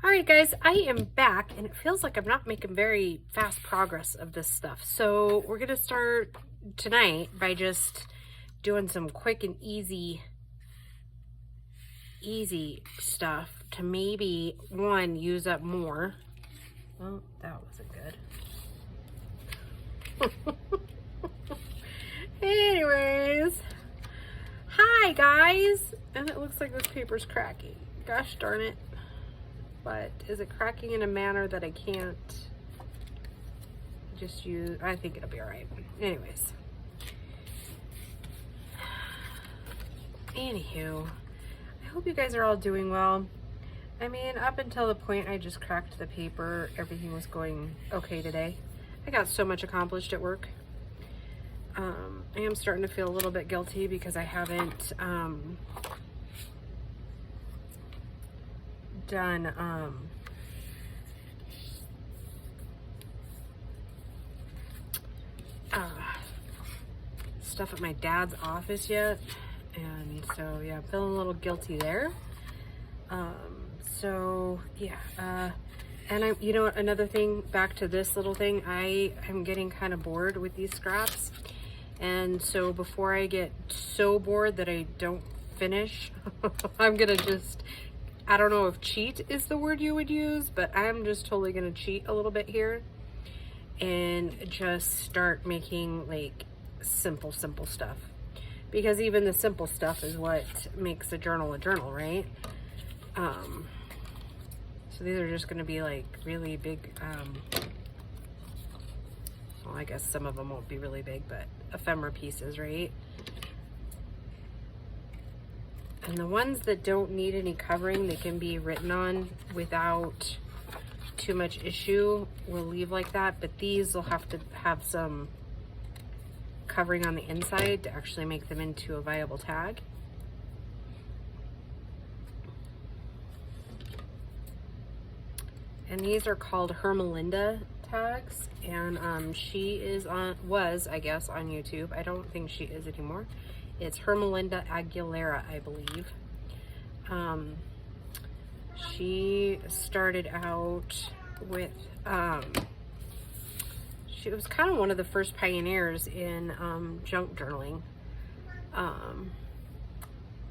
Alright guys, I am back and it feels like I'm not making very fast progress of this stuff. So we're going to start tonight by just doing some quick and easy stuff to maybe, one, use up more. Well, that wasn't good. Anyways, hi guys! And it looks like this paper's cracking. Gosh darn it. But is it cracking in a manner that I can't just use? I think it'll be all right. Anyways. Anywho, I hope you guys are all doing well. I mean, up until the point I just cracked the paper, everything was going okay today. I got so much accomplished at work. I am starting to feel a little bit guilty because I haven't done stuff at my dad's office yet, and so yeah, I'm feeling a little guilty there. So yeah, and you know what, another thing, back to this little thing, I'm getting kind of bored with these scraps, and so before I get so bored that I don't finish, I'm gonna just, I don't know if cheat is the word you would use, but I'm just totally gonna cheat a little bit here and just start making like simple stuff, because even the simple stuff is what makes a journal, right? So these are just gonna be like really big, well, I guess some of them won't be really big, but ephemera pieces, right? And the ones that don't need any covering, they can be written on without too much issue, we'll leave like that. But these will have to have some covering on the inside to actually make them into a viable tag. And these are called Hermelinda tags. And she was, I guess, on YouTube. I don't think she is anymore. It's Hermelinda Aguilera, I believe. She started out with, she was kind of one of the first pioneers in junk journaling.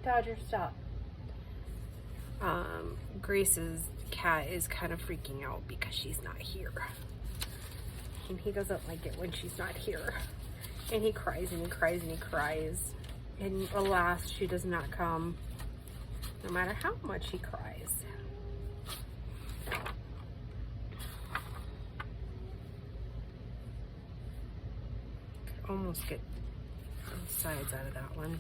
Dodger, stop. Grace's cat is kind of freaking out because she's not here. And he doesn't like it when she's not here. And he cries and he cries and he cries. And alas, she does not come, no matter how much he cries. Could almost get both sides out of that one.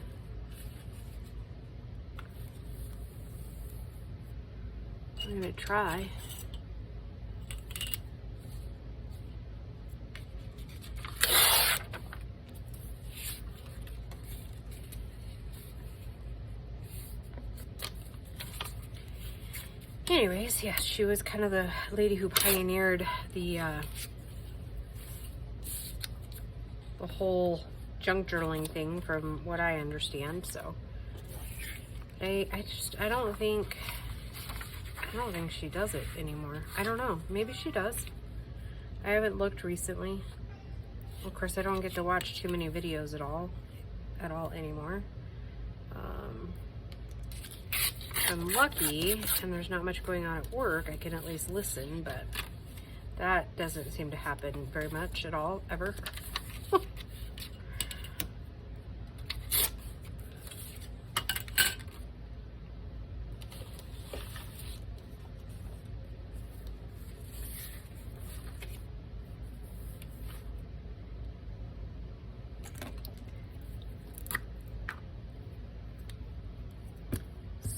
I'm gonna try. Anyways, yes, she was kind of the lady who pioneered the whole junk journaling thing, from what I understand. So I don't think she does it anymore. I don't know. Maybe she does. I haven't looked recently. Of course, I don't get to watch too many videos at all anymore. I'm lucky and there's not much going on at work. I can at least listen, but that doesn't seem to happen very much at all, ever.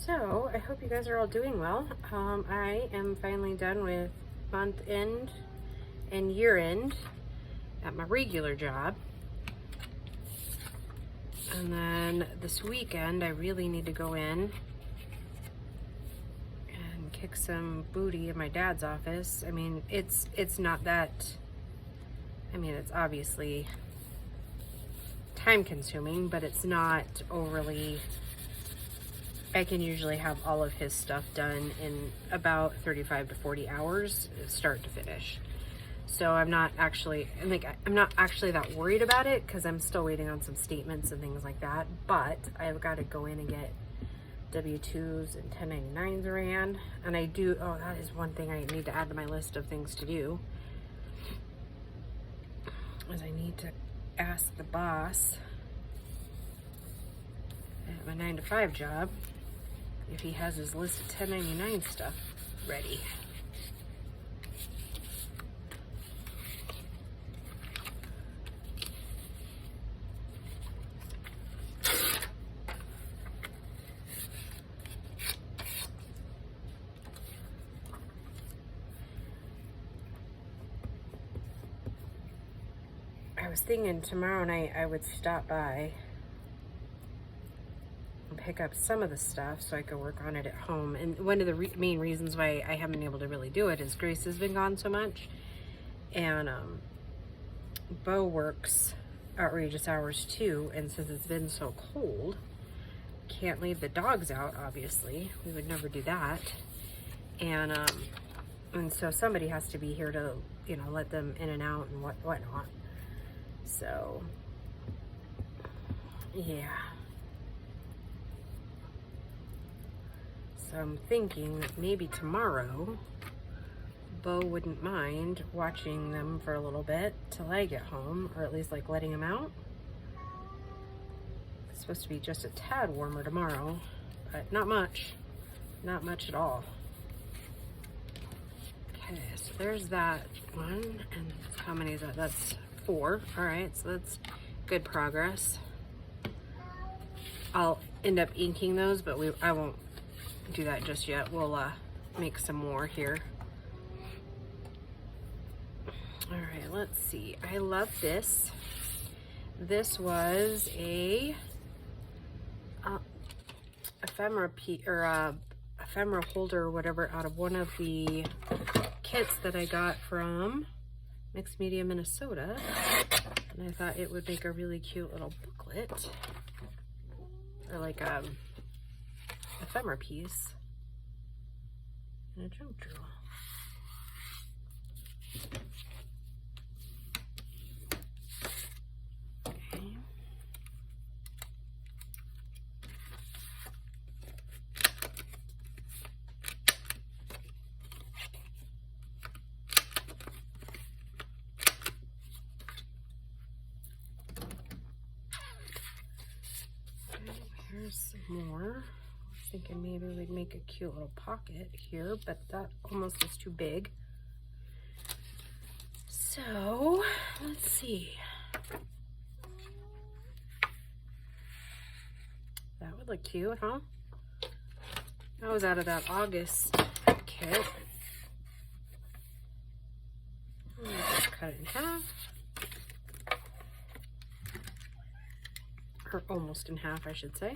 So, I hope you guys are all doing well. I am finally done with month end and year end at my regular job. And then this weekend, I really need to go in and kick some booty in my dad's office. I mean, it's not that, I mean, it's obviously time consuming, but it's not overly, I can usually have all of his stuff done in about 35 to 40 hours, start to finish. So I'm not actually that worried about it because I'm still waiting on some statements and things like that. But I've got to go in and get W-2s and 1099s ran. And I do, oh, that is one thing I need to add to my list of things to do. Is I need to ask the boss at my 9-to-5 job if he has his list of 1099 stuff ready. I was thinking tomorrow night I would stop by and pick up some of the stuff so I could work on it at home. And one of the main reasons why I haven't been able to really do it is Grace has been gone so much. And Bo works outrageous hours too. And since it's been so cold, can't leave the dogs out, obviously. We would never do that. And so somebody has to be here to, you know, let them in and out and whatnot. So, yeah. So I'm thinking that maybe tomorrow, Bo wouldn't mind watching them for a little bit till I get home, or at least like letting him out. It's supposed to be just a tad warmer tomorrow, but not much. Not much at all. Okay, so there's that one, and how many is that? That's 4. All right, so that's good progress. I'll end up inking those, but I won't do that just yet. We'll make some more here. All right, let's see. I love this. This was a ephemera ephemera holder or whatever out of one of the kits that I got from Mixed Media Minnesota, and I thought it would make a really cute little booklet, or like a ephemera piece in a junk drawer. Okay. Here's some more. I was thinking maybe we'd make a cute little pocket here, but that almost is too big. So, let's see. That would look cute, huh? That was out of that August kit. Just cut it in half. Or almost in half, I should say.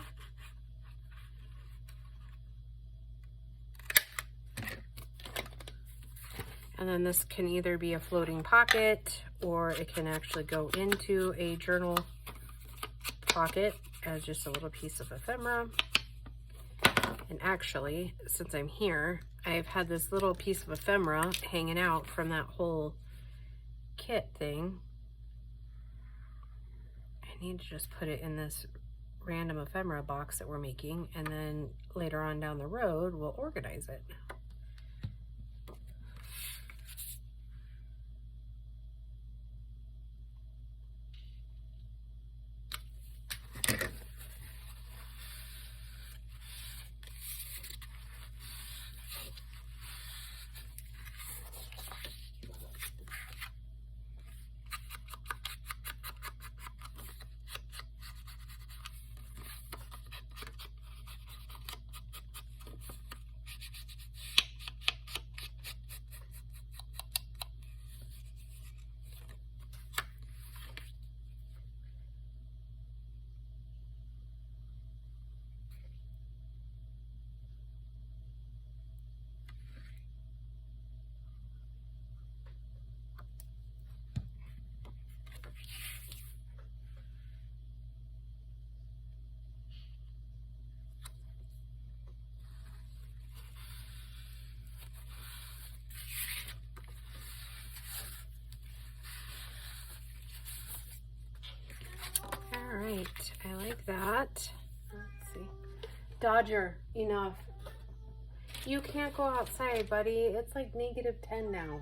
And then this can either be a floating pocket, or it can actually go into a journal pocket as just a little piece of ephemera. And actually, since I'm here, I've had this little piece of ephemera hanging out from that whole kit thing. I need to just put it in this random ephemera box that we're making, and then later on down the road, we'll organize it. Dodger, enough. You can't go outside, buddy. It's like -10 now.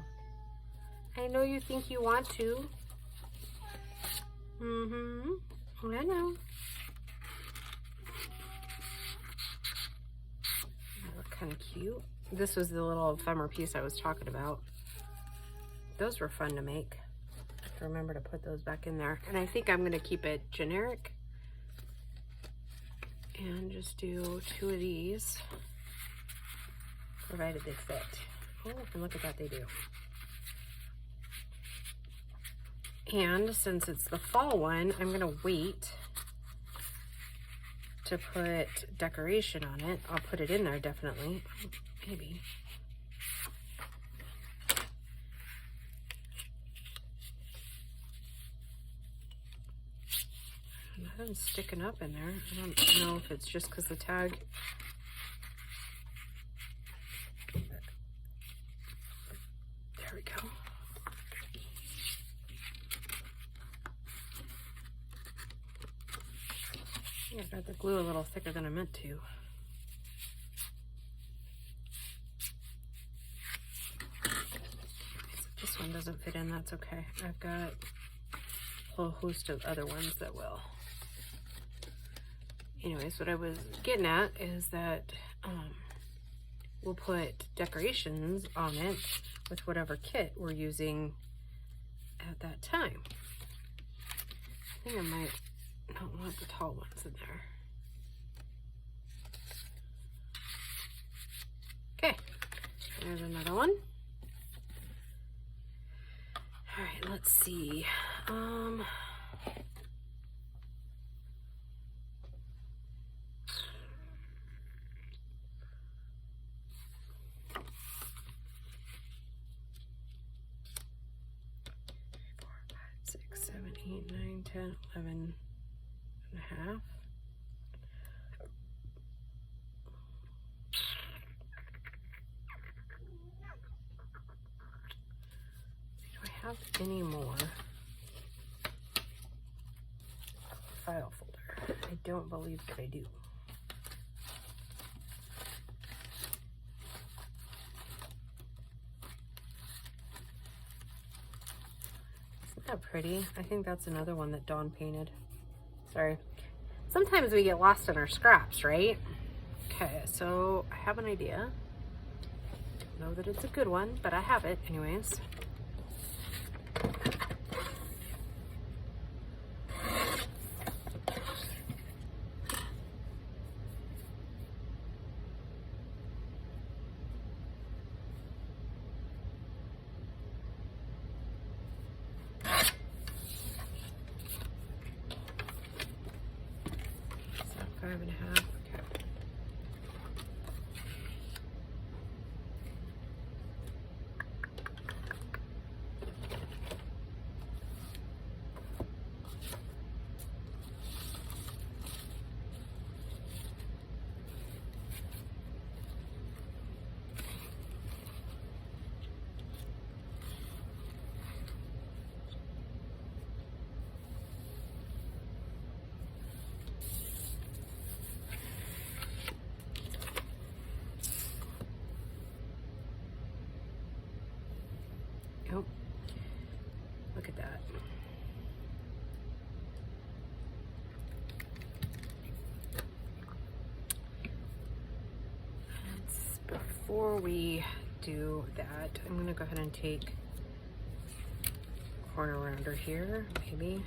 I know you think you want to. I know. They look kind of cute. This was the little ephemera piece I was talking about. Those were fun to make. I have to remember to put those back in there. And I think I'm going to keep it generic. And just do 2 of these. Provided they fit. Oh, and look at that, they do. And since it's the fall one, I'm gonna wait to put decoration on it. I'll put it in there definitely, maybe. Nothing's sticking up in there. I don't know if it's just because the tag. There we go. I got the glue a little thicker than I meant to. This one doesn't fit in, that's okay. I've got a whole host of other ones that will. Anyways, what I was getting at is that we'll put decorations on it with whatever kit we're using at that time. I think I might not want the tall ones in there. Okay, there's another one. All right, let's see. 8, 9, 10, 11 and a half. Do I have any more file folder? I don't believe that I do. That pretty. I think that's another one that Dawn painted. Sorry. Sometimes we get lost in our scraps, right? Okay, so I have an idea. Don't know that it's a good one, but I have it anyways. Oh, look at that. Before we do that, I'm gonna go ahead and take a corner rounder here, maybe.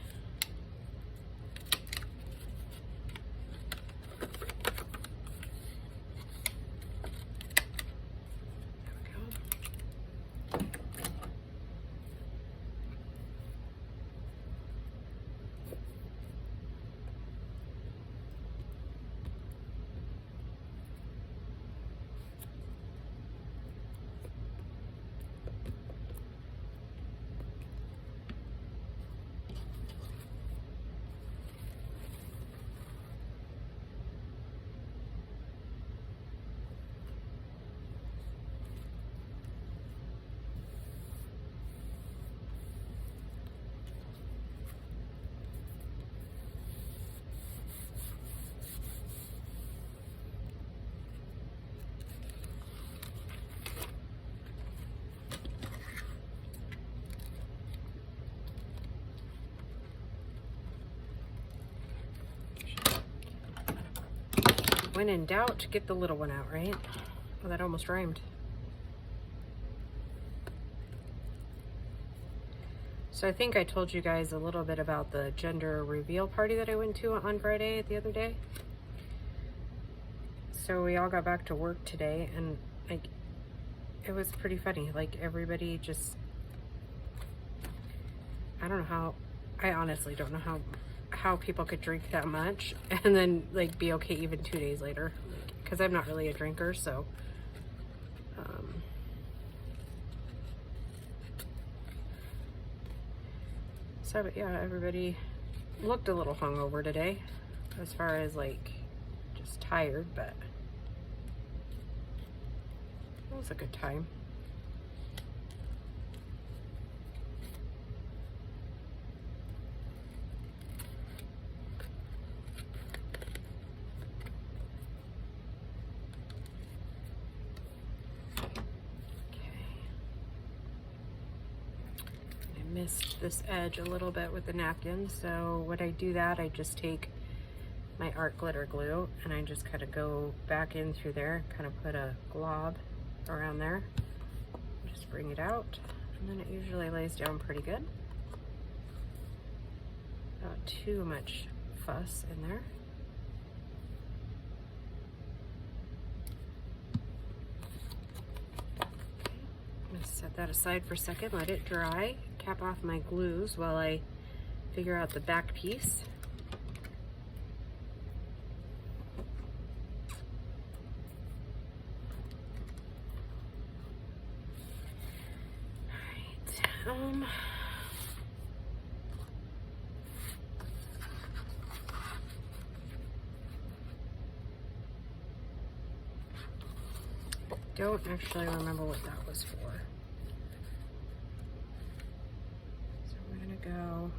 when in doubt, get the little one out, right? Oh, that almost rhymed. So I think I told you guys a little bit about the gender reveal party that I went to on Friday the other day. So we all got back to work today, and like, it was pretty funny. Like, everybody just, I don't know how, I honestly don't know how people could drink that much and then like be okay even 2 days later, because I'm not really a drinker. So but yeah, everybody looked a little hungover today, as far as like just tired, but it was a good time. Missed this edge a little bit with the napkin, so when I do that, I just take my art glitter glue and I just kind of go back in through there, kind of put a glob around there, just bring it out, and then it usually lays down pretty good. Not too much fuss in there. I'm gonna set that aside for a second, let it dry, cap off my glues while I figure out the back piece. All right. Don't actually remember what that was for. So we're gonna go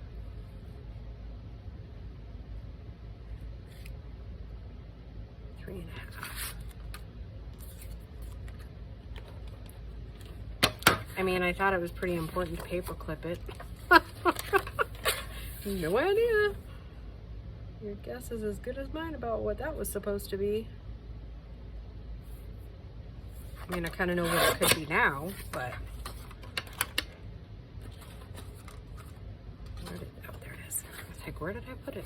three and a half. I mean, I thought it was pretty important to paper clip it. No idea. Your guess is as good as mine about what that was supposed to be. I mean, I kind of know what it could be now, but oh, there it is. I was like, where did I put it?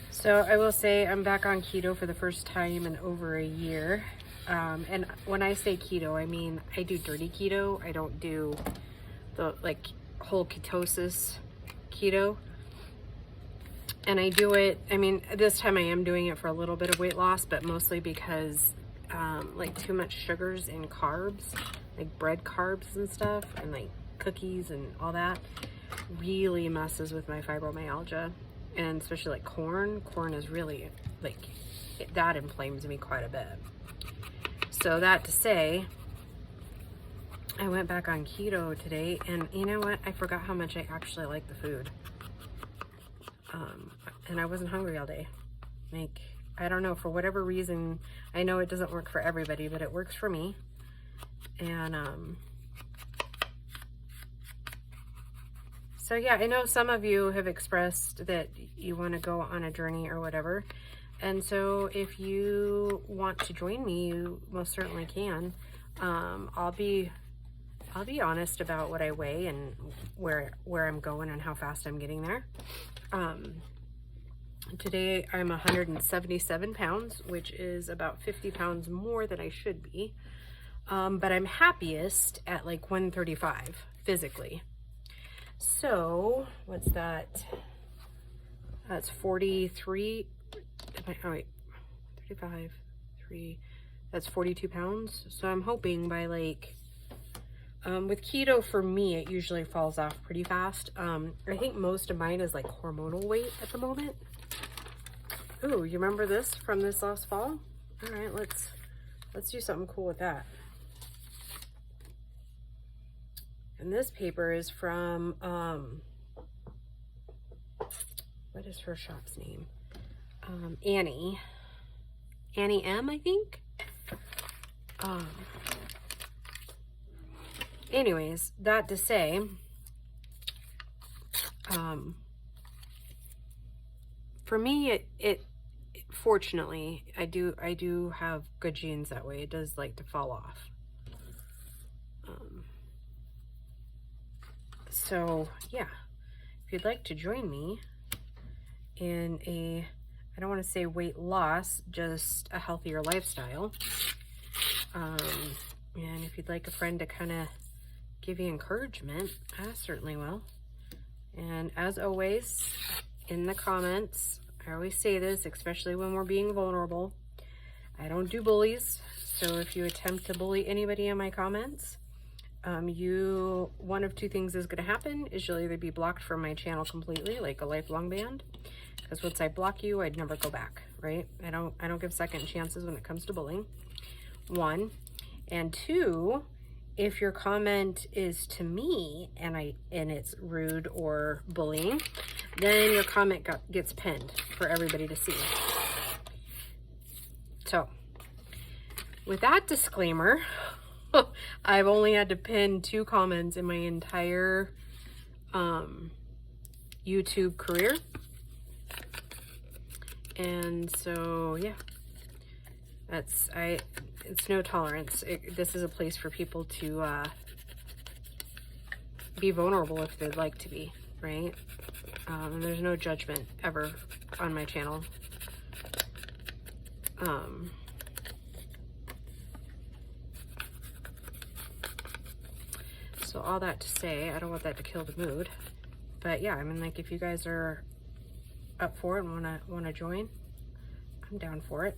So I will say I'm back on keto for the first time in over a year. And when I say keto, I mean I do dirty keto. I don't do the like whole ketosis keto. And I do it, I mean, this time I am doing it for a little bit of weight loss, but mostly because like too much sugars and carbs, like bread carbs and stuff, and like cookies and all that really messes with my fibromyalgia. And especially like corn is really like, that inflames me quite a bit. So that to say, I went back on keto today, and you know what? I forgot how much I actually like the food. And I wasn't hungry all day. Like, I don't know, for whatever reason, I know it doesn't work for everybody, but it works for me. And so yeah, I know some of you have expressed that you want to go on a journey or whatever. And so if you want to join me, you most certainly can. I'll be honest about what I weigh and where I'm going and how fast I'm getting there. Today I'm 177 pounds, which is about 50 pounds more than I should be. But I'm happiest at like 135 physically. So what's that? That's 43. Oh wait, 35, 3. That's 42 pounds. So I'm hoping by like With keto, for me, it usually falls off pretty fast. I think most of mine is like hormonal weight at the moment. Ooh, you remember this from this last fall? All right, let's do something cool with that. And this paper is from, what is her shop's name? Annie M, I think. Anyways, that to say, for me, it fortunately, I do have good genes that way. It does like to fall off. So yeah, if you'd like to join me in a, I don't want to say weight loss, just a healthier lifestyle. And if you'd like a friend to kind of give you encouragement, I certainly will. And as always, in the comments, I always say this, especially when we're being vulnerable, I don't do bullies. So if you attempt to bully anybody in my comments, one of two things is going to happen, is you'll either be blocked from my channel completely, like a lifelong ban, because once I block you, I'd never go back, right? I don't give second chances when it comes to bullying. One. And two, if your comment is to me and it's rude or bullying, then your comment gets pinned for everybody to see. So with that disclaimer, I've only had to pin 2 comments in my entire YouTube career. And so yeah, it's no tolerance. This is a place for people to be vulnerable if they'd like to be, right? And there's no judgment ever on my channel. So all that to say, I don't want that to kill the mood, but yeah, I mean, like, if you guys are up for it and wanna join, I'm down for it.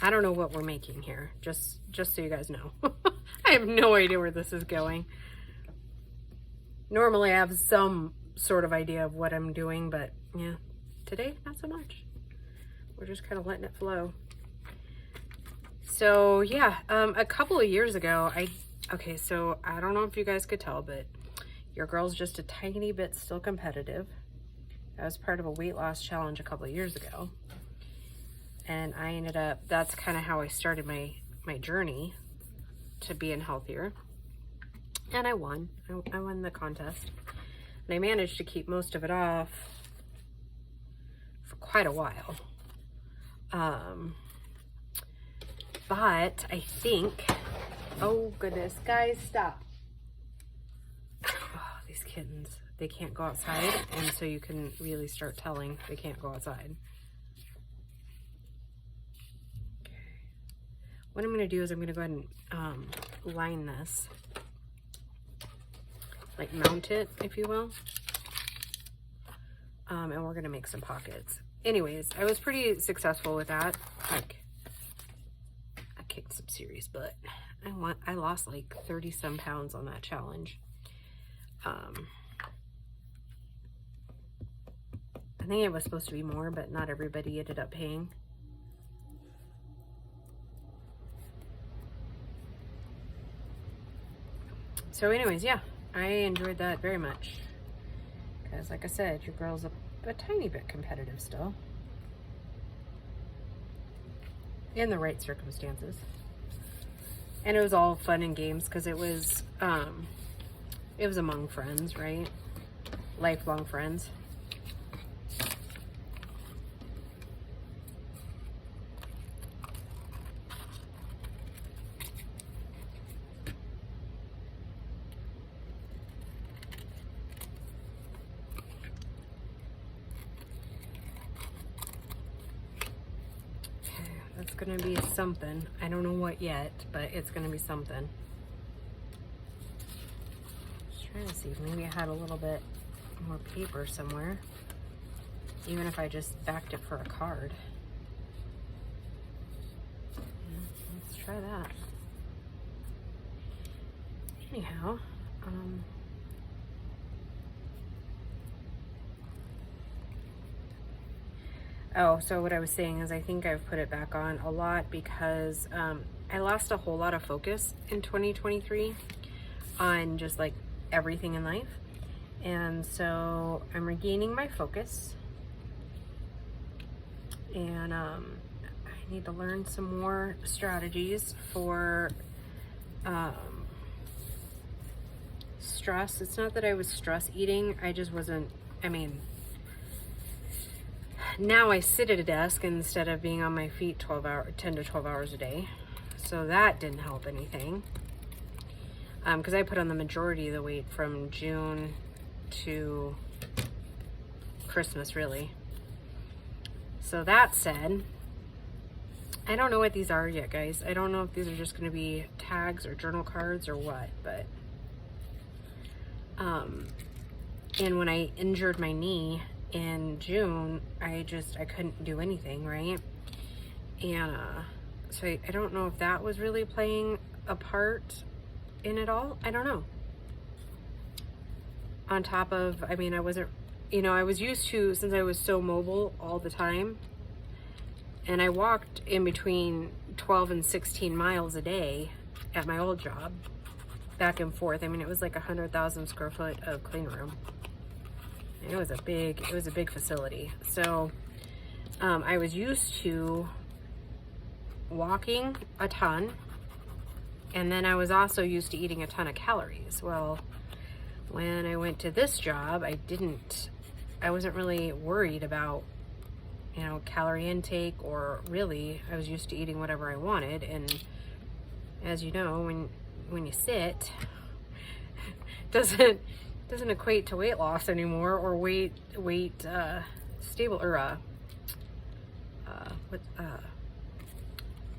I don't know what we're making here, just so you guys know. I have no idea where this is going. Normally I have some sort of idea of what I'm doing, but yeah, today, not so much. We're just kind of letting it flow. So yeah, a couple of years ago, okay, so I don't know if you guys could tell, but your girl's just a tiny bit still competitive. I was part of a weight loss challenge a couple of years ago. And I ended up, that's kind of how I started my journey to being healthier. And I won. I won the contest. And I managed to keep most of it off for quite a while. But I think, oh goodness, guys, stop. Oh, these kittens, they can't go outside. And so you can really start telling they can't go outside. What I'm going to do is I'm going to go ahead and line this, like mount it, if you will, and we're going to make some pockets. Anyways, I was pretty successful with that. Like, I kicked some serious butt. I lost like 30 some pounds on that challenge. I think it was supposed to be more, but not everybody ended up paying. So anyways, yeah, I enjoyed that very much. Because like I said, your girl's a tiny bit competitive still. In the right circumstances. And it was all fun and games because it was among friends, right? Lifelong friends. It's gonna be something. I don't know what yet, but it's gonna be something. Just trying to see if maybe I had a little bit more paper somewhere. Even if I just backed it for a card. Yeah, let's try that. Anyhow, oh, so what I was saying is I think I've put it back on a lot because I lost a whole lot of focus in 2023 on just like everything in life. And so I'm regaining my focus. And I need to learn some more strategies for stress. It's not that I was stress eating, I just wasn't, I mean, now I sit at a desk instead of being on my feet 10 to 12 hours a day. So that didn't help anything. Because I put on the majority of the weight from June to Christmas, really. So that said, I don't know what these are yet, guys. I don't know if these are just going to be tags or journal cards or what, but and when I injured my knee in June, I couldn't do anything, right? And so I don't know if that was really playing a part in it all. I don't know. On top of, I mean, I wasn't, I was used to, since I was so mobile all the time, and I walked in between 12 and 16 miles a day at my old job, back and forth. I mean, it was like 100,000 square foot of clean room. It was a big facility. So I was used to walking a ton, and then I was also used to eating a ton of calories. Well, when I went to this job, I wasn't really worried about, calorie intake, or really, I was used to eating whatever I wanted. And as you know, when you sit, doesn't equate to weight loss anymore, or weight stable, or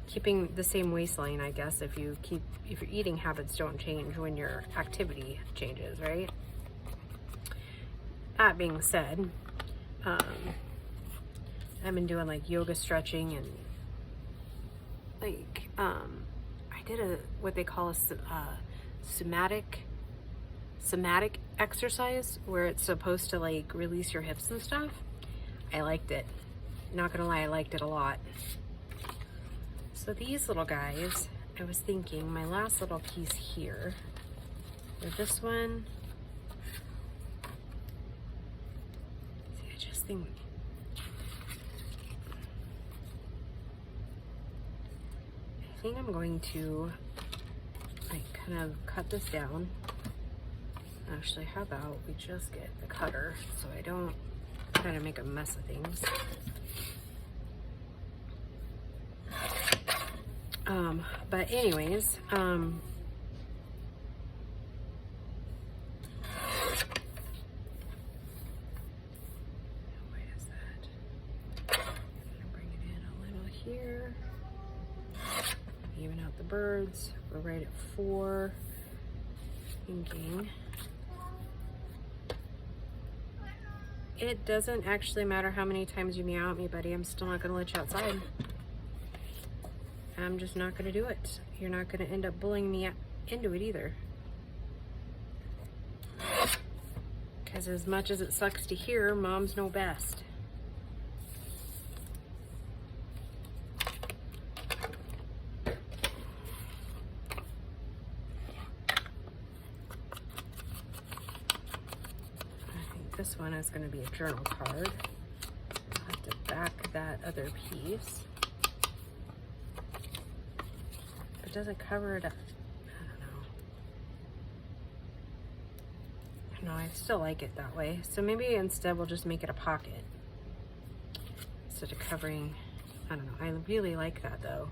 keeping the same waistline, I guess, if your eating habits don't change when your activity changes, right? That being said, I've been doing like yoga stretching, and like I did what they call a somatic exercise, where it's supposed to like release your hips and stuff. I liked it. Not gonna lie, I liked it a lot. So these little guys, I was thinking my last little piece here, or this one. See, I just think I'm going to like kind of cut this down. Actually, how about we just get the cutter so I don't try to make a mess of things. But anyways, what is that? I'm gonna bring it in a little here. Even out the birds. We're right at 4. Thinking. It doesn't actually matter how many times you meow at me, buddy. I'm still not gonna let you outside. I'm just not gonna do it. You're not gonna end up bullying me into it either. Because as much as it sucks to hear, moms know best. This one is going to be a journal card. I'll have to back that other piece. It doesn't cover it up. I don't know. No, I still like it that way. So maybe instead we'll just make it a pocket instead of covering. I don't know. I really like that though.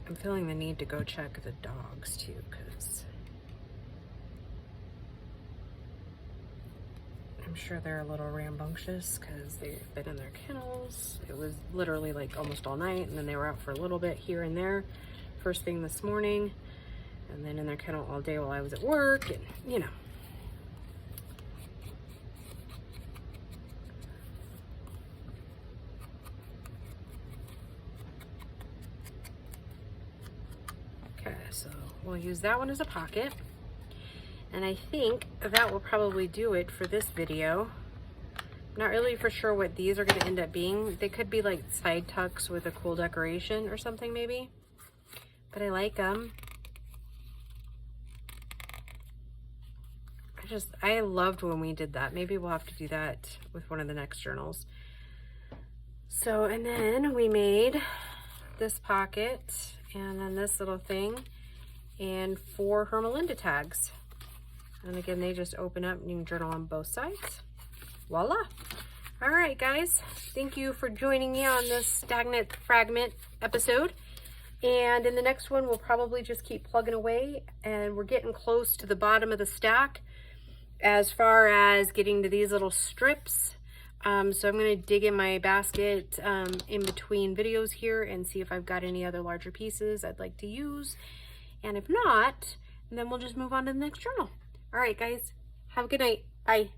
I'm feeling the need to go check the dogs too, because sure they're a little rambunctious because they've been in their kennels. It was literally like almost all night, and then they were out for a little bit here and there first thing this morning, and then in their kennel all day while I was at work, and you know. Okay, so we'll use that one as a pocket. And I think that will probably do it for this video. Not really for sure what these are going to end up being. They could be like side tucks with a cool decoration or something maybe. But I like them. I loved when we did that. Maybe we'll have to do that with one of the next journals. So, and then we made this pocket and then this little thing and 4 Hermelinda tags. And again, they just open up and you can journal on both sides. Voila. All right, guys. Thank you for joining me on this Stagnate Fragment episode. And in the next one, we'll probably just keep plugging away. And we're getting close to the bottom of the stack as far as getting to these little strips. So I'm going to dig in my basket in between videos here and see if I've got any other larger pieces I'd like to use. And if not, then we'll just move on to the next journal. All right, guys, have a good night. Bye.